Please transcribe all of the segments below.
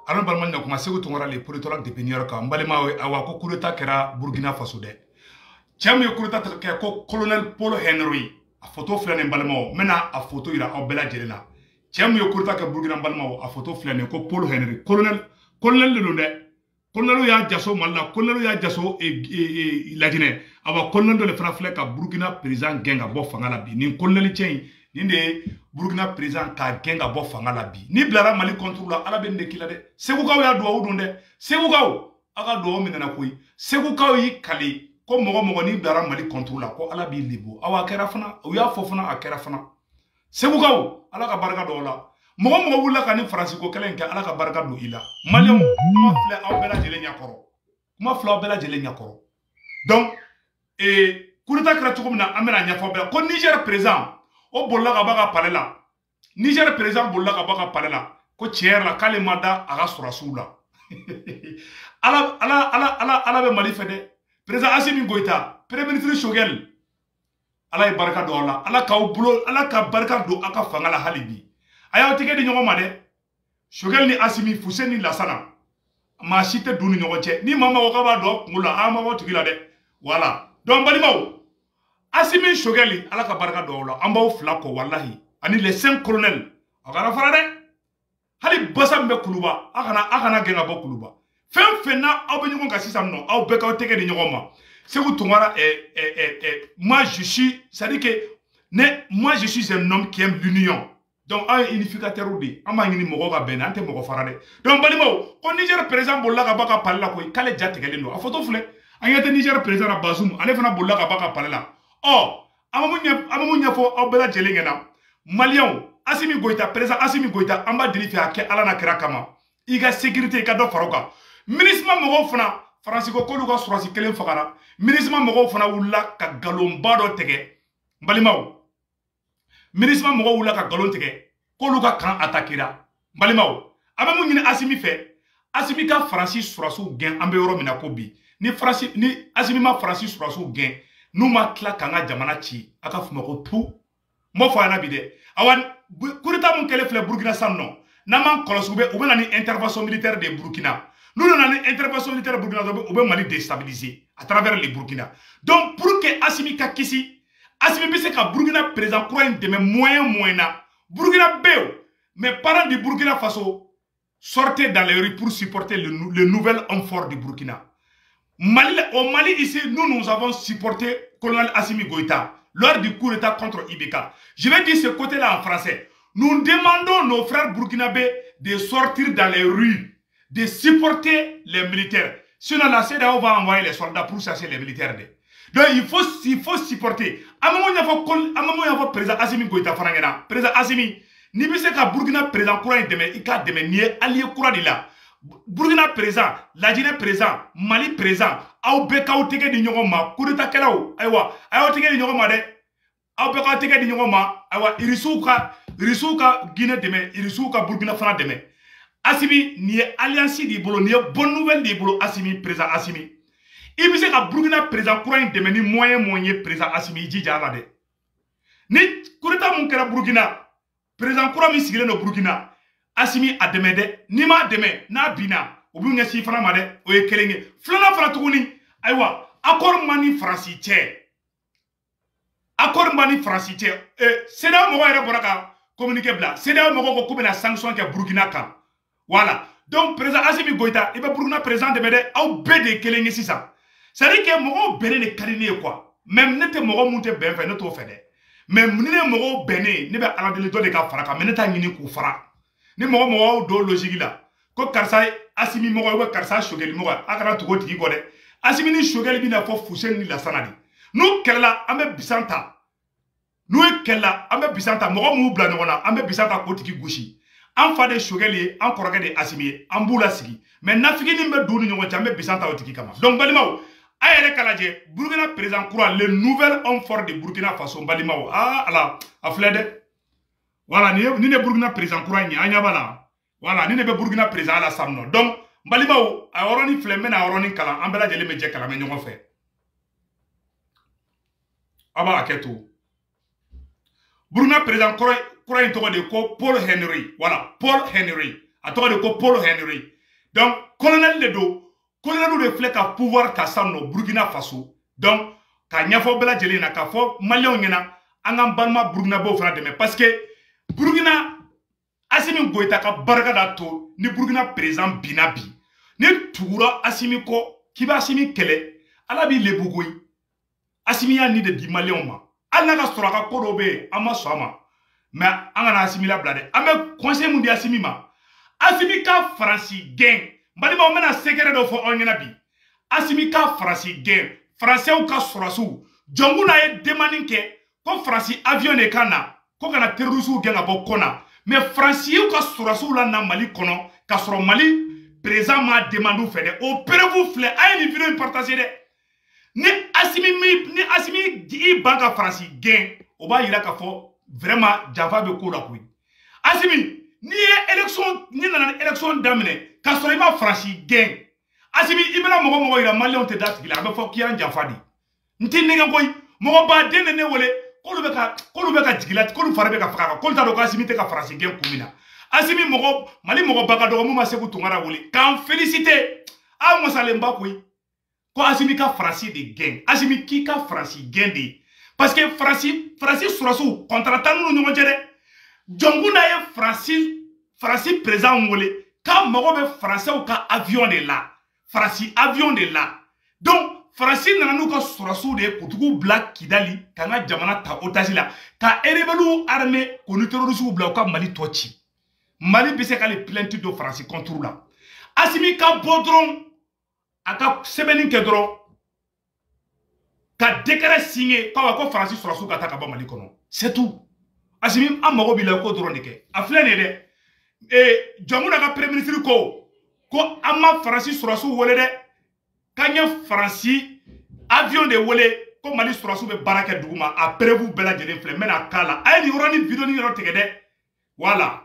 alors balman na kuma segu tongora le politologue de Penior ka mbalema awa ko kureta kera Burkina Faso de cham yo kureta ke ko colonel Paul Henry a photo flane mbalema mena a photo ira o bela jelena cham yo kureta ke Burkina mbalema a photo flane ko Paul Henry colonel le londe colonel ya jaso malla colonel ya jaso lajine awa colonel de le frafle ka Burkina président genga bo fangala bi ni colonel chen ni de Burkina président ka genga bo fangala bi ni blara Mali contre la ala ben de kila de segu kaw ya do awudun de segu kaw aga do minana koy segu kaw yi kali ko mogo ni blara Mali contre la ko ala bi libo awa kera fana o ya fofuna akera fana segu kaw ala ka barka do la mogo wula ka ni France ko kelen ka ala ka barka do ila Malion kuma fle aw bela jele nyakoro kuma fle aw bela jele nyakoro donc kurita kra tukum na amena nyafo bela ko Niger président o bolla ka baka palela Niger président bolla ka baka palela ko tiers la kale mada aga surasula ala be Mali fede président Assimi Goïta premier ministre Choguel ala e barka do ala ka bulo ala ka barka do aka fangala halibi aya tike di nyoma de Choguel ni Assimi Fuseni Lassana ma cité duni nyoche ni mama ko ka ba do ngula ama wo tigila de voilà donc balimaw Assimi Choguel ala ka barka do la ambaw flako wallahi ani les 5 colonels agara fara de hali basambe kuluba akana genga bo kuluba fena aw be nyonga sisam no aw be ka teke di nyoma segu tungara moi je suis ça dit que moi je suis un homme qui aime l'union donc un unificateur de ama ngini mogo ga ben ante mogo fara de donc balimo ko Niger président bolla ka baka palla ko kale jatte gele no a photo fle anyata Niger président Bazoum ale fana bolla ka baka palla oh amamunya fo aw bela jelengena Malion Assimi Goïta président Assimi Goïta amba delifi ake ala na kira kama iga sécurité ka do faroka ministre mogo fana Francisco ko luka surasi kelen fagara ministre mogo fana wula ka galomba do tege balimaw ministre mogo wula ka galon tege ko luka kan atakira balimaw abamu nyine Assimi fe Assimi ka Francis surasu gen ambe yoro mina ko bi ni Assimi ma Francis surasu gen nous ma tla kanga jamana ci aka fuma ko tout mo fa na bide awan kurita mun kele fle Burkina sanno naman kolosube ou bien une intervention militaire de Burkina nous on a une intervention militaire de Burkina ou bien Mali déstabilisé à travers les Burkina donc pour que Assimi ka kisi Assimi bise ka Burkina président croit de mes moyens na Burkina beo mes parents du Burkina Faso sortaient dans les rues pour supporter le nouvel homme fort du Burkina. Au Mali ici, nous avons supporté colonel Assimi Goïta lors du coup d'état contre Ibeka. Je vais dire ce côté-là en français. Nous demandons nos frères burkinabés de sortir dans les rues, de supporter les militaires. Sinon, la CEDEAO va envoyer les soldats pour chasser les militaires. Donc, il faut supporter. À un moment, il y a président Assimi Goïta Farangena. Président Assimi, ni bien que Burkina président courant demain, il a demain, ni allié courant de là. Burkina présent, la Guinée présent, Mali présent, aw beka o tege di nyogoma, kurita kelaw, aywa, aw tege di nyogoma de, aw beka tege di nyogoma, aywa, irisuka Guinée deme, irisuka Burkina Fana deme. Assimi ni alliance di bolo, ni bonne nouvelle di bolo Assimi présent Assimi. Ibise ka Burkina présent courant deme ni moyen présent Assimi jija la de. Ni kurita mun kera Burkina, présent courant mi sigile no Burkina. Assimi a deme de ni ma deme na bina obi nya si fana ma de o ye kelenge flana fana tuguni aywa accord mani francité seda mo ere boraka communiquer bla seda mo ko ko na sanction ke Burkina kan voilà donc président Assimi Goïta ibe Burkina président de mede au bede kelenge sisa c'est à dire que mo bene ne karine quoi même nete mo monte ben fait ne to fait de même ni ne mo bene ne be ala de do de ka faraka mais ne ta ngini ku fara ni mogo do logique la ko karsa Assimi mogo wa karsa Choguel mogo akara to goti ko de Assimi ni Choguel bi na fo Fuseni Lassana di no kella ambe bisanta mogo mu bla no na ambe bisanta ko tiki gushi an fa de Choguel an koroge de Assimi an bula sigi mais nafiki ni be dunu nyongo ambe bisanta o tiki kama donc balimaw ayere kalaje Burkina président croit le nouvel homme fort de Burkina Faso balimaw ala aflede. Voilà, ni ne Burkina président courant ni anyabala. Voilà, ni ne be Burkina président la samno. Donc, mbalibaw a oroni flemme na oroni kala ambela jele meje kala me nyongo fe. Aba aketo. Burkina président courant to de ko Paul Henry. Voilà, Paul Henry. A to de ko Paul Henry. donc colonel de do colonel de filɛ ka pouvoir ta san no Burkina Faso donc ka ɲɛfɔ bɛɛ lajɛlen na k'a fɔ maliyɛnw ɲɛna an k'an balima Burkinabew fana dɛmɛ parce que Burkina Assimi Goïta ka barika da to ni Burkina président bina bi ni tugura Assimi kɔ k'i bɛ Assimi kɛlɛ ala b'i lebu koyi Assimi y'a ni de di maliyɛnw ma hali n'a ka sɔrɔ a ka ko dɔw bɛ yen an ma sɔn a ma mais an kana Assimi labila dɛ an bɛ conseil mun di Assimi ma Assimi ka Faransi gɛn balimaw n bɛna secret dɔ fɔ aw ɲɛna bi Assimi ka Faransi gɛn Français ka sɔrɔsiw jɔnkuna ye demande kɛ ko Faransi avion de ka na ko kana terroriste gɛn ka bɔ kɔ na mais Français ka sɔrɔsiw la na Mali kɔnɔ ka sɔrɔ Mali président ma demande fɛ dɛ o preuve filɛ a ye nin vidéo in partager dɛ ni Assimi i ban ka Faransi gɛn o b'a yira k'a fɔ vraiment janfa bɛ ko la koyi Assimi ni ye élection ni nana élection daminɛ k'a sɔrɔ i ma Faransi gɛn Assimi i bɛna mɔgɔ yira maliyɛnw tɛ da tigi la a bɛ fɔ k'i y'an janfa di n tɛ nɛgɛ koyi mɔgɔ baden de ne wele k'olu bɛ ka jigi la k'olu fari bɛ ka faga kan k'olu t'a dɔn ko Assimi tɛ ka Faransi gɛn kun min na Assimi Mali mɔgɔ ba ka dɔgɔ mun ma Seku Tunkara wele k'an féliciter a wasalenba koyi ko Assimi ka Faransi de gɛn Assimi k'i ka Faransi gɛn de parce que Faransi sɔrɔsiw contrat n'u ɲɔgɔn cɛ dɛ jɔnkuna ye Faransi président wele k'a mago bɛ Français ka avion de la Faransi avion de la donc Faransi nana n'u ka sɔrɔsiw de ye kutugu bila Kidali k'an ka jamana ta otage la ka rebelles armés k'u ni terroristes bila u ka Mali tɔ ci Mali bɛ se k'ale plainte do Faransi contre la Assimi ka bɔ dɔrɔn a ka sɛbɛnni kɛ dɔrɔn ka décret signé ko Faransi sɔrɔsiw ka taa ka bɔ Mali kɔnɔ c'est tout Assimi an mago b'i la ko dɔrɔn de kɛ a filɛ nin ye dɛ jɔnkuna ka premier ministre ko an ma Faransi sɔrɔsiw wele dɛ k'an ye Faransi avion de wele ko Mali sɔrɔsiw bɛ baara kɛ dugu ma a preuve bɛɛ lajɛlen filɛ n bɛna k'a la a ye nin yɔrɔnin vidéo ni yɔrɔ tigɛ dɛ voilà.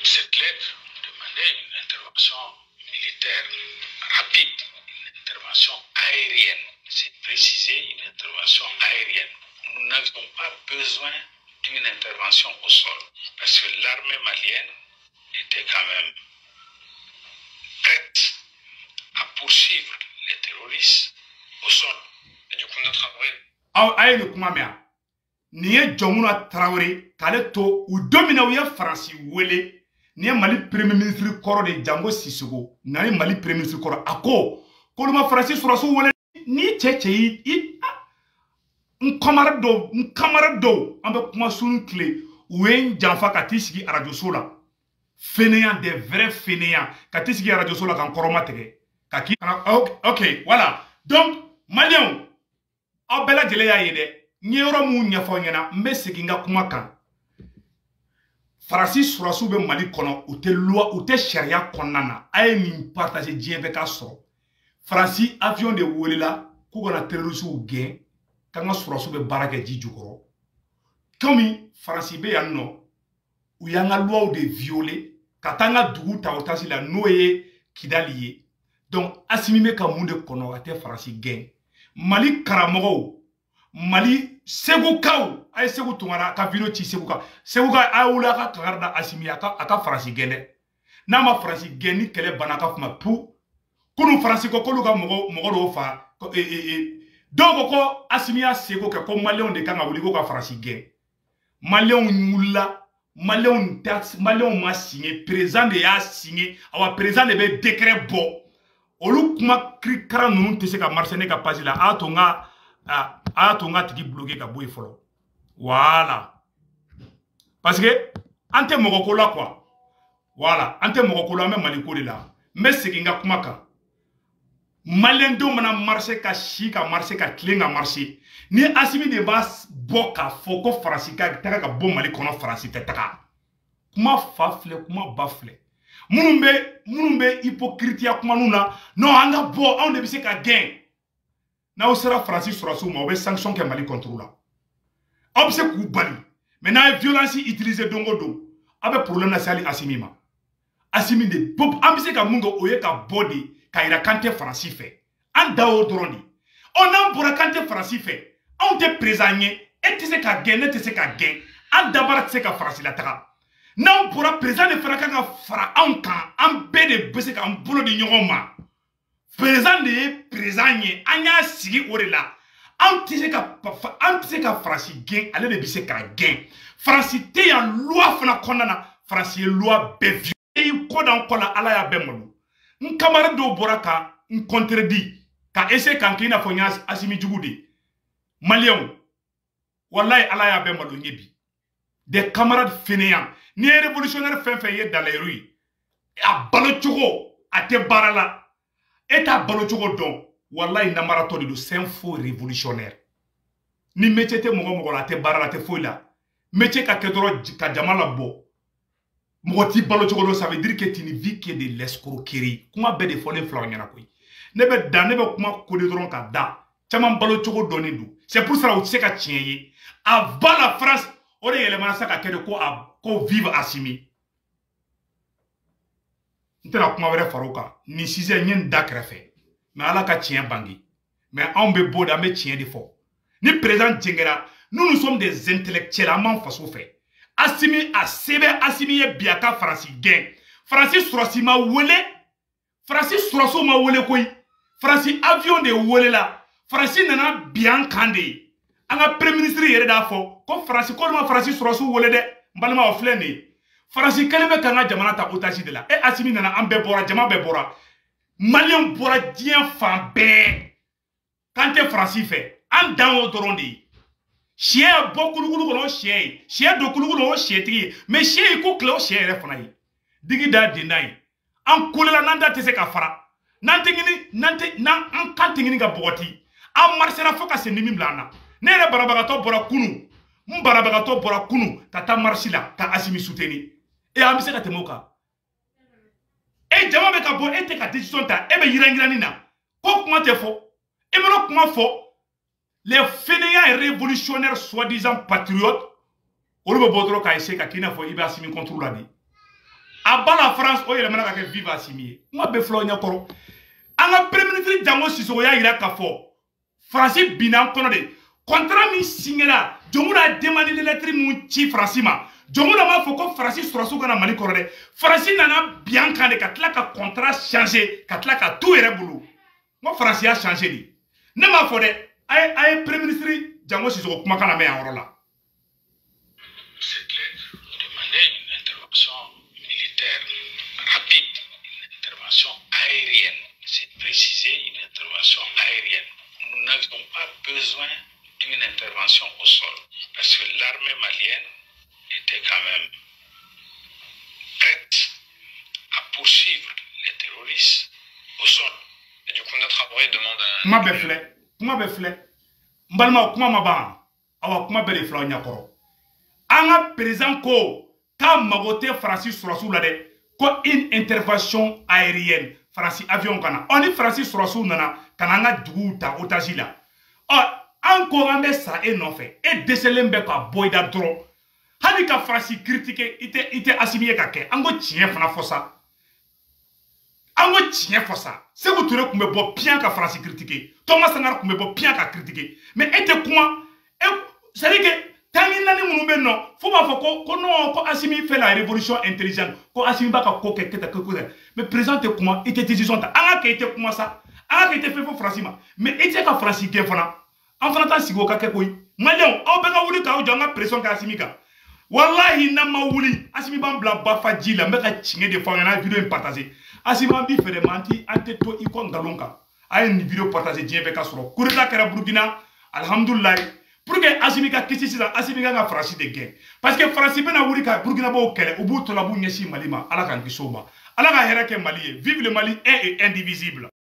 Cette lettre demandait une intervention militaire rapide, une intervention aérienne. C'est précisé, une intervention aérienne. Nous n'avions pas besoin d'une intervention au sol parce que l'armée malienne était quand même prête à poursuivre les terroristes au sol. Et du coup, notre travail... Aïe, le Koumamea. Niye Jomuna Traoré, k'ale to u domina u ye Faransi wele ni ye Mali premier ministre kɔrɔ de Jango Sissoco na ye Mali premier ministre kɔrɔ a ko k'olu ma Faransi sɔrɔsiw wele ni cɛ i n camarade dɔw an bɛ kuma sunu tile u ye n janfa ka t'i sigi radio so la fainéant des vrais fainéants ka t'i sigi radio so la k'an kɔrɔma tigɛ ka k'i ok voilà donc maliyɛnw aw bɛɛ lajɛlen y'a ye dɛ n ye yɔrɔ mun ɲɛfɔ ɲɛna n bɛ segin n ka kuma kan Faransi sɔrɔsiw bɛ Mali kɔnɔ u tɛ loi u tɛ sariya kɔnɔna na a ye nin partager diɲɛ bɛɛ k'a sɔrɔ Faransi avion de welela k'u kana terroristes gɛn k'an ka sɔrɔsiw bɛ baara kɛ ji jukɔrɔ komi Faransi bɛ yan nɔ u y'an ka loi de violer ka taa an ka dugu ta otage la n'o ye Kidali ye donc Assimi bɛ ka mun de kɔnɔ a tɛ Faransi gɛn Mali karamɔgɔw Mali segukaw a ye Seku Tunkara ka video ci seguka a ye wuli a ka kangari da Assimi a ka Faransi gɛn dɛ n'a ma Faransi gɛn ni kɛlɛ banna a ka kuma pu kunu Faransi ko k'olu ka mɔgɔ dɔw fa dɔw ko ko Assimi y'a seko kɛ ko maliyɛnw de kan ka wuli ko ka Faransi gɛn maliyɛnw wulila maliyɛnw ma signé président de y'a signé awa président de bɛ décret bɔ olu kuma kirikara ninnu tɛ se ka marcher ne ka page la a y'a to n ka tigi bloqué ka bɔ yen fɔlɔ voilà parce que an tɛ mɔgɔ ko la quoi voilà an tɛ mɔgɔ ko la an bɛ Mali ko de la n bɛ segin n ka kuma kan maliyɛn denw mana marcher ka si ka marcher ka tilen ka marcher ni Assimi de b'a bɔ k'a fɔ ko Faransi ka taga ka bɔ Mali kɔnɔ Faransi tɛ taga kuma fa filɛ kuma ba filɛ minnu bɛ hypocrite kuma ninnu na non an ka bɔ anw de bɛ se ka gɛn n'aw sera Faransi sɔrɔsiw ma u bɛ sanction kɛ Mali contre la aw bɛ se k'u bali mais n'a ye violence utiliser don o don aw bɛ problème lase hali Assimi ma Assimi de an bɛ se ka mun kɛ o ye ka bɔ de ka yira k'an tɛ Faransi fɛ an da o dɔrɔn de n'an bɔra k'an tɛ Faransi fɛ anw tɛ président ye e tɛ se ka gɛn ne tɛ se ka gɛn an dabara tɛ se ka Faransi lataga n'anw bɔra président de fana kan ka fara anw kan an bɛɛ de bɛ se k'an bolo di ɲɔgɔn ma président de ye président ye an y'a sigi o de la an tɛ se ka Faransi gɛn ale de bɛ se k'a gɛn Faransi tɛ yan loi fana kɔnɔna na Faransi ye loi bɛɛ violé ko dan kɔ la ala y'a bɛɛ malo n camarade dɔw bɔra ka n contredit ka essayer k'an kɛ i n'a fɔ n y'a Asimi jugu de maliyɛnw wallahi ala y'a bɛɛ malo ɲɛ bi des camarades fainéants ni ye révolutionnaire fɛn fɛn ye dans les rues a balo cogo a tɛ baara la e t'a balo cogo dɔn wallahi namaratɔ de don c'est un faux révolutionnaire ni métier tɛ mɔgɔ mɔgɔ la a tɛ baara la a tɛ foyi la métier ka kɛ dɔrɔn ka jama labɔ mɔgɔ t'i balo cogo dɔn ça veut dire que tu ne vis que de l'escroquerie kuma bɛɛ de fɔlen filaw ɲɛna koyi ne bɛ kuma ko de dɔrɔn ka da caman balo cogo dɔnnen don c'est pour ça u tɛ se ka tiɲɛ ye avant la France o de yɛlɛmana sa ka kɛ de ko vive Assimi n tɛna kuma wɛrɛ far'o kan nin sisan n ye n da kɛrɛfɛ mais ala ka tiɲɛ bange mais anw bɛ bɔ de an bɛ tiɲɛ de fɔ ni président jɛngɛra nous sommes des intellectuels an b'an faso fɛ Assimi a sɛbɛn Assimi ye bi a ka Faransi gɛn Faransi sɔrɔsi ma wele Faransi sɔrɔsiw ma wele koyi Faransi avion de welela Faransi nana bi an kan de ye an ka premier ministre yɛrɛ d'a fɔ ko Faransi k'olu ma Faransi sɔrɔsiw wele dɛ n balima o filɛ nin ye Faransi kɛlen bɛ k'an ka jamana ta otage de la e Assimi nana an bɛɛ bɔra jama bɛɛ bɔra maliyɛnw bɔra diɲɛ fan bɛɛ k'an tɛ Faransi fɛ an dan o dɔrɔn de ye sɛ bɔ kulukulu kɔnɔ o sɛ ye sɛ don kulukulu kɔnɔ o sɛtigi ye mais sɛ ye ko tile o sɛ yɛrɛ fana ye digi da denda ye an kolela n'an da tɛ se ka fara n'an an kan tɛ ɲini ka bɔgɔti an marsera fo ka se ni min bila an na ne yɛrɛ banabagatɔ bɔra kunu n banabagatɔ bɔra kunu ka taa marche la ka Assimi soutenir e an bɛ se ka tɛmɛ o kan e jama bɛ ka bɔ e tɛ ka décision ta e bɛ yiran na ko kuma tɛ fɔ e mana kuma fɔ les fainéants et révolutionnaires soi-disant patriotes olu bɛ bɔ dɔrɔn k'a essayer ka k'i n'a fɔ i bɛ Assimi contre la de a ba la France o yɛlɛmana ka kɛ vive Assimi ye kuma bɛ filaw ɲɛkɔrɔ an ka premier ministre Jango Sissoco y'a yira k'a fɔ Faransi binna an kɔnɔ de contrat min signera Jɔnmu n'a demandé de lettre mun ci Faransi ma Jɔnmu n'a m'a fɔ ko Faransi sɔrɔsiw kana Mali kɔrɔ dɛ Faransi nana bi an kan de ka tila ka contrat changer ka tila ka t'u yɛrɛ bolo n ko Faransi y'a changer de ne m'a fɔ dɛ a ye premier ministre Jango Sissoco kumakan lamɛn yan yɔrɔ la. Cette lettre demandait une intervention militaire rapide, une intervention aérienne. C'est précisé, une intervention aérienne. Nous n'avions pas besoin d'une intervention au sol parce que l'armée malienne était quand même prête à poursuivre les terroristes au sol. Et du coup, notre envoyé demande un... kuma bɛ filɛ n balima kuma ma ban awa kuma bɛɛ de filaw ɲɛkɔrɔ an ka président ko k'a mago tɛ Faransi sɔrɔsiw la dɛ ko une intervention aérienne Faransi avion kana ni Faransi sɔrɔsiw nana ka na an ka duguw ta otage la an ko an bɛ sa e nɔfɛ e dɛsɛlen bɛ ka bɔ i da dɔrɔn hali ka Faransi critiquer i tɛ Assimi ye ka kɛ an ko tiɲɛ fana fɔ sa an ko tiɲɛ fɔ sa Sékou Touré tun bɛ bɔ piyan ka Faransi critiquer Thomas Sankara tun bɛ bɔ piyan ka critiquer mais e tɛ kuma c'est à dire que tangi naani minnu bɛ yen nɔ fo b'a fɔ ko non ko Assimi fait la révolution intelligente ko Assimi b'a ka ko kɛ kɛ mais président tɛ kuma i tɛ décision ta an ka kɛ i tɛ kuma sa an ka kɛ i tɛ fɛn fɔ Faransi ma mais i tɛ ka Faransi gɛn fana an fana t'an sigi o ka kɛ koyi maliyɛnw aw bɛ ka wuli k'aw jɔ an ka pression kɛ Assimi kan wallahi n'an ma wuli Assimi b'an bila bafaji la n bɛ ka tiɲɛ de fɔ an ɲɛna video in partager Assimi an b'i fɛ dɛ mais an tɛ to i kɔ nkalon kan a ye nin video partager diɲɛ bɛɛ ka sɔrɔ coup d'état kɛra Burkina alhamdulilayi pour que Assimi ka kisi sisan Assimi kan ka Faransi de gɛn parce que Faransi bɛna wuli ka Burkinabɔw kɛlɛ u b'u tɔla b'u ɲɛsin Mali ma ala k'an kisi o ma ala ka hɛrɛ kɛ Mali ye vive le Mali un et indivisible.